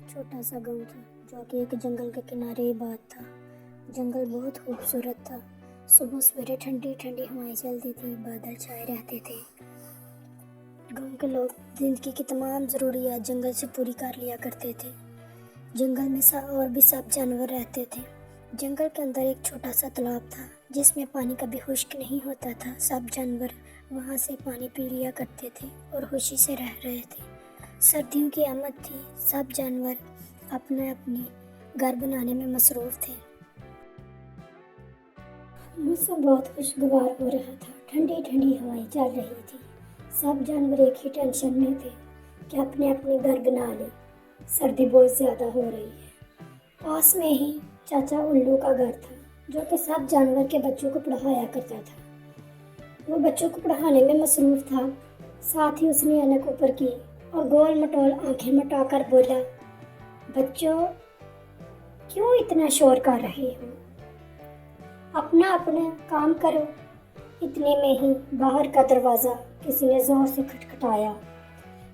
چھوٹا سا گاؤں تھا جو کہ ایک جنگل کے کنارے بات تھا۔ جنگل بہت خوبصورت تھا۔ صبح سویرے ٹھنڈی ٹھنڈی ہوائیں چلتی تھی، بادل چھائے رہتے تھے۔ گاؤں کے لوگ زندگی کی تمام ضروریات جنگل سے پوری کر لیا کرتے تھے۔ جنگل میں اور بھی سب جانور رہتے تھے۔ جنگل کے اندر ایک چھوٹا سا تالاب تھا جس میں پانی کبھی خشک نہیں ہوتا تھا۔ سب جانور وہاں سے پانی پی لیا کرتے تھے اور خوشی سے رہ رہے تھے۔ سردیوں کی آمد تھی، سب جانور اپنے گھر بنانے میں مصروف تھے۔ موسم بہت خوشگوار ہو رہا تھا، ٹھنڈی ٹھنڈی ہوائیں چل رہی تھی۔ سب جانور ایک ہی ٹینشن میں تھے کہ اپنے گھر بنا لیں، سردی بہت زیادہ ہو رہی ہے۔ پاس میں ہی چاچا الو کا گھر تھا جو کہ سب جانور کے بچوں کو پڑھایا کرتا تھا۔ وہ بچوں کو پڑھانے میں مصروف تھا، ساتھ ہی اس نے اینک اوپر کی اور گول مٹول آنکھیں مٹا کر بولا، بچوں کیوں اتنا شور کر رہے ہو؟ اپنا کام کرو۔ اتنے میں ہی باہر کا دروازہ کسی نے زور سے کھٹکھٹایا۔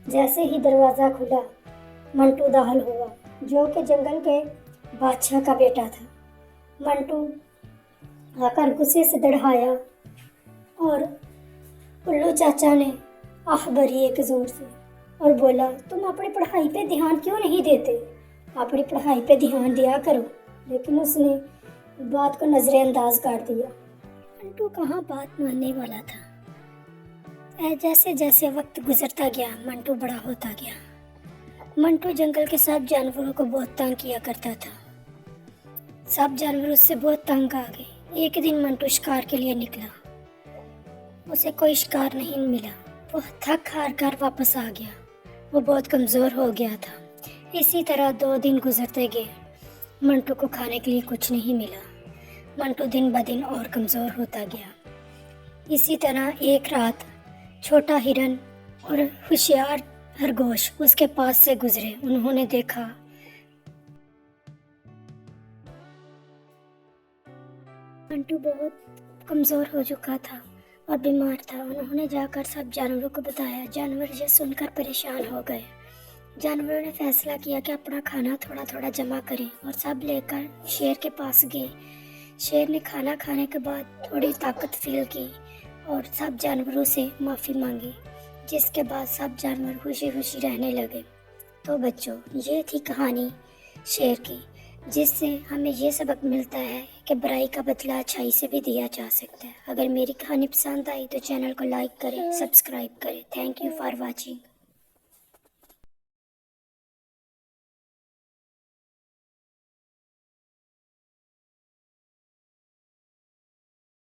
جیسے ہی دروازہ کھلا، منٹو داخل ہوا جو کہ جنگل کے بادشاہ کا بیٹا تھا۔ منٹو آ کر غصے سے دڑہایا اور الو چاچا نے آہ بھری ایک زور سے اور بولا، تم اپنی پڑھائی پہ دھیان کیوں نہیں دیتے؟ اپنی پڑھائی پہ دھیان دیا کرو۔ لیکن اس نے بات کو نظر انداز کر دیا۔ منٹو کہاں بات ماننے والا تھا۔ جیسے جیسے وقت گزرتا گیا، منٹو بڑا ہوتا گیا۔ منٹو جنگل کے سب جانوروں کو بہت تنگ کیا کرتا تھا۔ سب جانور اس سے بہت تنگ آ گئے۔ ایک دن منٹو شکار کے لیے نکلا، اسے کوئی شکار نہیں ملا۔ وہ تھک ہار کر واپس آ گیا، وہ بہت کمزور ہو گیا تھا۔ اسی طرح 2 دن گزرتے گئے، منٹو کو کھانے کے لیے کچھ نہیں ملا۔ منٹو دن بدن اور کمزور ہوتا گیا۔ اسی طرح ایک رات چھوٹا ہرن اور ہوشیار خرگوش اس کے پاس سے گزرے۔ انہوں نے دیکھا منٹو بہت کمزور ہو چکا تھا اور بیمار تھا۔ انہوں نے جا کر سب جانوروں کو بتایا۔ جانور یہ سن کر پریشان ہو گئے۔ جانوروں نے فیصلہ کیا کہ اپنا کھانا تھوڑا تھوڑا جمع کریں اور سب لے کر شیر کے پاس گئے۔ شیر نے کھانا کھانے کے بعد تھوڑی طاقت فیل کی اور سب جانوروں سے معافی مانگی، جس کے بعد سب جانور خوشی خوشی رہنے لگے۔ تو بچوں، یہ تھی کہانی شیر کی، جس سے ہمیں یہ سبق ملتا ہے کہ برائی کا بدلہ اچھائی سے بھی دیا جا سکتا ہے۔ اگر میری کہانی پسند آئی تو چینل کو لائک کریں، سبسکرائب کریں۔ Thank you for watching.